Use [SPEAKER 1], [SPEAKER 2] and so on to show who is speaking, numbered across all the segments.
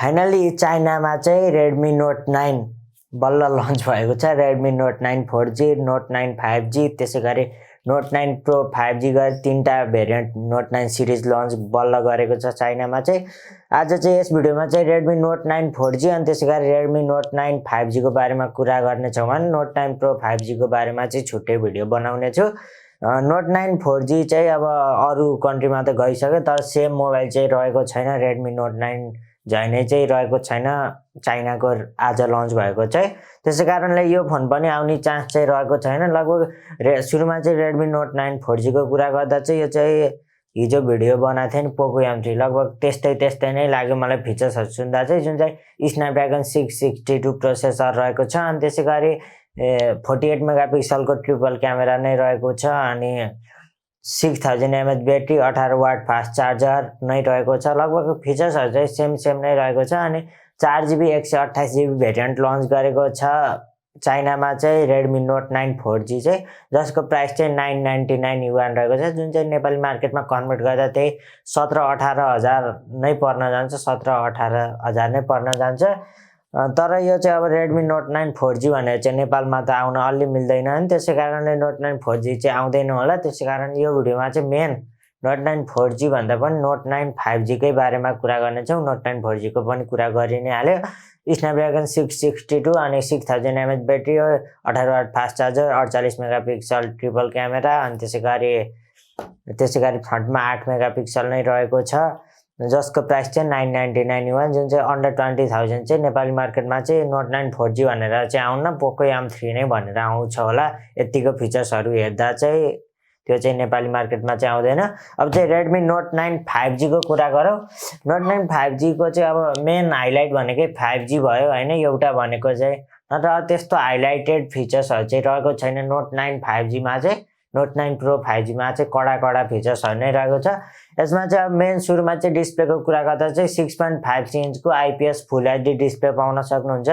[SPEAKER 1] Finally चाइनामा चाहिँ Redmi Note 9 बल्ल lunch भएको छ। Redmi Note 9 4G, Note 9 5G, त्यसैगरी Note 9 Pro 5G गरी तीनटा भेरिएन्ट Note 9 सिरिज लन्च बल्ल गरेको छ चाइनामा चाहिँ। आज चाहिँ यस भिडियोमा चाहिँ Redmi Note 9 4G अनि त्यसैगरी Redmi Note 9 5G को बारेमा कुरा गर्ने छौँ भने Note 9 Pro 5G को बारेमा चाहिँ छुट्टै भिडियो बनाउने छु। Note 9 4G चाहिँ अब अरु कन्ट्रीमा त गइसक्यो, तर सेम मोबाइल चाहिँ रहेको छैन। Redmi Note 9 झैनै चाहिँ रहेको छैन चाइनाको आज लन्च भएको चाहिँ। त्यसै कारणले यो फोन पनि आउने चान्स चाहिँ रहेको छैन। लगभग सुरुमा चाहिँ Redmi Note 9 4G को कुरा गर्दा चाहिँ यो चाहिँ हिजो भिडियो बनाएको थिएँ नि Poco M3, लगभग त्यस्तै नै लाग्यो मलाई फिचर्सहरु सुन्दा चाहिँ, जुन चाहिँ Snapdragon 662 प्रोसेसर रहेको छ अनि त्यसैगरी 48 मेगापिक्सलको ट्रिपल क्यामेरा नै रहेको छ अनि 6000 mAh battery, 18 watt fast charger नै रहेको छ। लगभग फिचर्सहरु चाहिँ सेम नै रहेको छ अनि 4GB 128GB भेरिएन्ट लन्च गरेको छ चाइनामा चाहिँ Redmi Note 9 4G चाहिँ, जसको प्राइस चाहिँ 999 युआन रहेको छ, जुन चाहिँ नेपाली मार्केटमा कन्भर्ट गर्दा त्यही 17-18 हजार नै पर्न जान्छ, 17-18 हजार नै पर्न जान्छ। तर यो चाहिँ अब Redmi Note 9 4G भनेर चाहिँ नेपालमा त आउन अलि मिल्दैन नि, त्यसै कारणले Note 9 4G चाहिँ आउँदैन होला। त्यसै कारण यो भिडियोमा चाहिँ मेन Note 9 4G भन्दा पनि Note 9 5G कै बारेमा कुरा गर्ने छौँ। Note 9 4G को पनि कुरा गरि नै हाल्यो। Snapdragon 662 अनि 6000 mAh battery, 18 watt fast charger, 48 megapixel triple camera अनि त्यसैगरी फ्रन्टमा 8 मेगापिक्सल नै रहेको छ, जसको प्राइस चाहिँ 999 युआन, जुन चाहिँ अन्डर 20000 चाहिँ नेपाली मार्केटमा चाहिँ Note 9 4G भनेर चाहिँ आउन Poco M3 नै भनेर आउँछ होला। यतिको फिचर्सहरु हेर्दा चाहिँ त्यो चाहिँ नेपाली मार्केटमा चाहिँ आउँदैन। अब चाहिँ Redmi Note 9 5G को कुरा गरौँ। Note 9 5G को चाहिँ अब मेन हाइलाइट भनेकै 5G भयो हैन, एउटा भनेको चाहिँ, नत्र त्यस्तो हाइलाइटेड फिचर्सहरु चाहिँ रहेको छैन Note 9 5G मा चाहिँ। Note 9 Pro 5G मा चाहिँ कडा फिचर्सहरु नै रहेको छ। यसमा चाहिँ अब मेन सुरुमा चाहिँ डिस्प्लेको कुरा गर्दा चाहिँ 6.5 इन्चको IPS फुल एचडी डिस्प्ले पाउन सक्नुहुन्छ।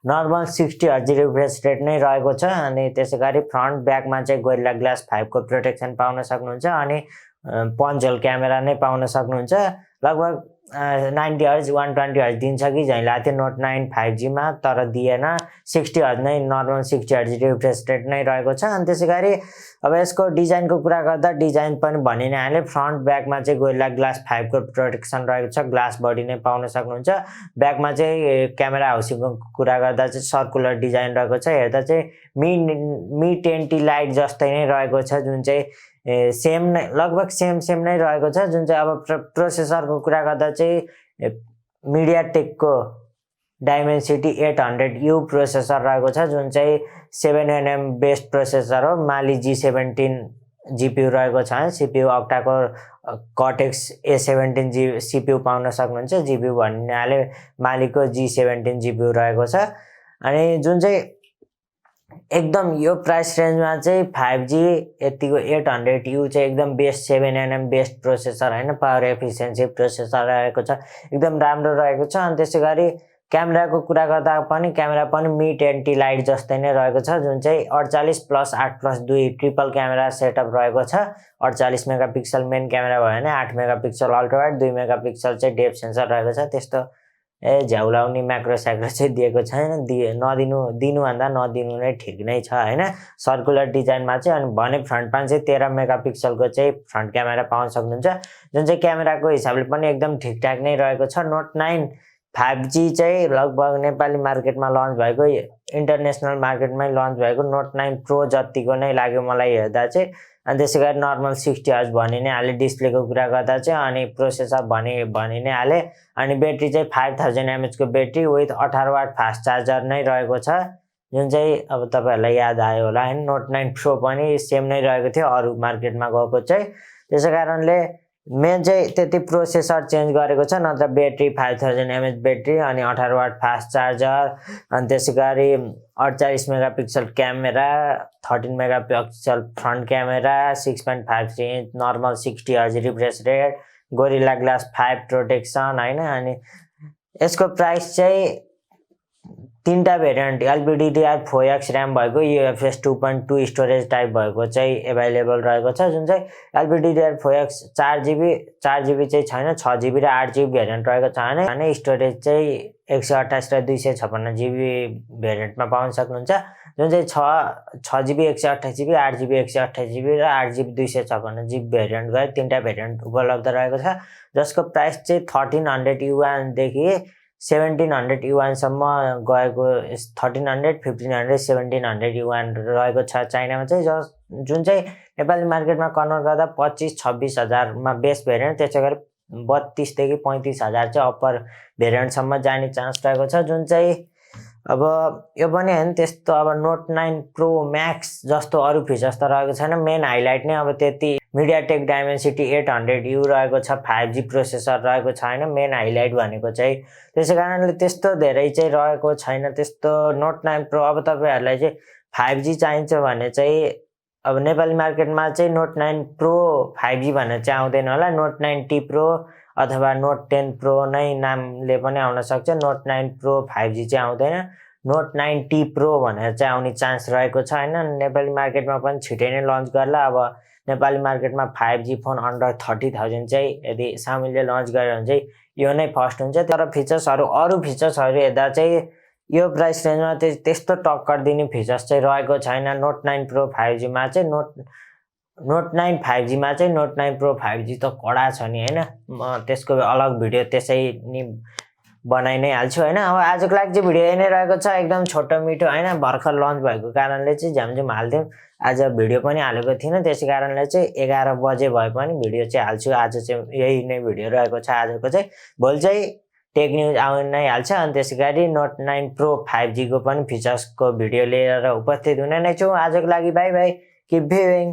[SPEAKER 1] नर्मल 60 हर्ज रिफ्रेश रेट नै रहेको छ अनि त्यसैगरी फ्रन्ट ब्याकमा चाहिँ गोरिल्ला ग्लास 5 को प्रोटेक्सन पाउन सक्नुहुन्छ अनि पन्च होल क्यामेरा नै पाउन सक्नुहुन्छ। लगभग 90 हर्ज 120 हर्ज दिन्छ कि झैं लाग्थ्यो Note 9 5G मा, तर दिएन। 60 हर्ज नै नर्मल 60 हर्ज रिफ्रेश रेट नै रहेको छ। अनि त्यसैगरी अब यसको डिजाइनको कुरा गर्दा डिजाइन पनि भनि नै हाले। फ्रन्ट ब्याकमा चाहिँ गोरिल्ला ग्लास 5 को प्रोटेक्सन रहेको छ, ग्लास बडी नै पाउन सक्नुहुन्छ। ब्याकमा चाहिँ क्यामेरा हाउसिङको कुरा गर्दा चाहिँ सर्कुलर डिजाइन रहेको छ, हेर्दा चाहिँ मी 10T लाइट जस्तै नै रहेको छ, जुन चाहिँ सेम नै लगभग सेम नै रहेको छ। जुन चाहिँ अब प्रोसेसरको कुरा गर्दा चाहिँ MediaTekको Dimensity 800U प्रोसेसर रहेको छ, जुन चाहिँ 7nm बेस्ड प्रोसेसर हो। Mali G17 GPU रहेको छ, CPU octa-core Cortex A17 CPU पाउन सक्नुहुन्छ। GPU भन्नाले Mali-को G17 GPU रहेको छ अनि जुन चाहिँ एकदम यो प्राइस रेन्जमा चाहिँ 5G यतिको 800U चाहिँ एकदम बेस्ट 7nm बेस्ट प्रोसेसर हैन, पावर एफिसिएन्सी प्रोसेसर रहेको छ, एकदम राम्रो रहेको छ। अनि त्यसैगरी क्यामेराको कुरा गर्दा पनि क्यामेरा पनि मी 10T लाइट जस्तै नै रहेको छ, जुन चाहिँ 48+8+2 ट्रिपल क्यामेरा सेटअप रहेको छ। 48 मेगापिक्सल मेन क्यामेरा भयो भने 8 मेगापिक्सल अल्ट्रा वाइड, 2 मेगापिक्सल चाहिँ डेप्थ सेन्सर रहेको छ। त्यस्तो झ्याउलाउने म्याक्रो स्याक्रो चाहिँ दिएको छैन, दिनुभन्दा नदिनु नै ठिक नै छ हैन। सर्कुलर डिजाइनमा चाहिँ अनि भने फ्रन्टमा चाहिँ 13 मेगापिक्सलको चाहिँ फ्रन्ट क्यामेरा पाउन सक्नुहुन्छ, जुन चाहिँ क्यामेराको हिसाबले पनि एकदम ठिकठाक नै रहेको छ। Note 9 5G चाहिँ लगभग नेपाली मार्केटमा लन्च भएको, इन्टरनेसनल मार्केटमै लन्च भएको Note 9 Pro जतिको नै लाग्यो मलाई हेर्दा चाहिँ। अनि त्यसैगरी नर्मल 60 हर्ज भनि नै हाले डिस्प्लेको कुरा गर्दा चाहिँ, अनि प्रोसेसर भनि नै हाले अनि ब्याट्री चाहिँ 5000 mAh को battery with 18 watt fast charger नै रहेको छ, जुन चाहिँ अब तपाईहरुलाई याद आयो होला हैन। Note 9 Pro पनि सेम नै रहेको थियो अरु मार्केटमा गएको चाहिँ। त्यसै कारणले मेन चाहिँ त्यति प्रोसेसर चेन्ज गरेको छ, नत्र ब्याट्री 5000 mAh ब्याट्री अनि 18 वाट फास्ट चार्जर अनि त्यसैगरी 48 megapixel camera, 13 megapixel front camera, 6.5 inch normal 60 hertz refresh rate, gorilla glass 5 protection हैन। अनि यसको प्राइस चाहिँ तीनटा भेरिएन्ट LPDDR4X र्याम भएको UFS 2.2 स्टोरेज टाइप भएको चाहिँ एभाइलेबल रहेको छ, जुन चाहिँ LPDDR4X 4GB चाहिँ छैन, 6GB र 8GB भेरिएन्ट रहेको छ भने स्टोरेज चाहिँ 128 र 256GB भेरिएन्टमा पाउन सक्नुहुन्छ, जुन चाहिँ 6GB 128GB 8GB 128GB र 8GB 256GB भेरिएन्ट गए तीनटा भेरिएन्ट उपलब्ध रहेको छ, जसको प्राइस चाहिँ 1300 युआन देखि 1700 युआनसम्म गएको 1300, 1500, 1700 युआन रहेको छ चाइनामा चाहिँ, जुन चाहिँ नेपाली मार्केटमा कन्भर्ट गर्दा 25-26 हजारमा बेस भेरिएन्ट, त्यसै गरी 32 देखि 35 हजार चाहिँ अप्पर भेरिएन्टसम्म जाने चान्स रहेको छ, जुन चाहिँ अब यो पनि हैन त्यस्तो अब नोट 9 प्रो म्याक्स जस्तो अरू फिचर्स त रहेको छैन। मेन हाइलाइट नै अब त्यति मिडियाटेक डाइमेन्सिटी 800U रहेको छ, 5G प्रोसेसर रहेको छैन मेन हाइलाइट भनेको चाहिँ, त्यसै कारणले त्यस्तो धेरै चाहिँ रहेको छैन त्यस्तो नोट 9 प्रो। अब तपाईहरुलाई चाहिँ 5G चाहिन्छ भने चाहिँ अब नेपाली मार्केटमा चाहिँ नोट 9 प्रो 5G भनेर चाहिँ आउँदैन होला, नोट 9T प्रो अथवा नोट 10 प्रो नै नामले पनि आउन सक्छ, नोट 9 प्रो 5G चाहिँ आउँदैन, नोट 9T प्रो भनेर चाहिँ आउने चान्स रहेको छ हैन। नेपाली मार्केटमा पनि छिटै नै लन्च गर्ला। अब नेपाली मार्केटमा 5G फोन अन्डर 30,000 चाहिँ यदि xiaomiले लन्च गर्यो भने चाहिँ यो नै फर्स्ट हुन्छ। तर फिचर्सहरु अरु फिचर्सहरु हेर्दा चाहिँ यो प्राइस रेन्जमा त्यस्तो टक्कर दिने फिचर्स चाहिँ रहेको छैन। नोट 9 प्रो 5G मा चाहिँ नोट 9 5G मा चाहिँ नोट 9 प्रो 5G त कडा छ नि हैन, म त्यसको अलग भिडियो त्यसै नि बनाइ नै हाल्छु हैन। अब आजको लागि चाहिँ भिडियो यही नै रहेको छ, एकदम छोटो मिठो हैन, भर्खर लन्च भएको कारणले चाहिँ झ्यामझुम हाल्दियौं। आज भिडियो पनि हालेको थिएन, त्यसै कारणले चाहिँ 11 बजे भए पनि भिडियो चाहिँ हाल्छु। आज चाहिँ यही नै भिडियो रहेको छ आजको चाहिँ। भोलि चाहिँ टेक न्यूज आउन नै हाल्छ, अनि त्यसैगरी नोट 9 प्रो 5G को पनि फिचर्सको भिडियो लिएर उपस्थित हुने नै छु। आजको लागि बाइ बाइ, किप भ्युइङ।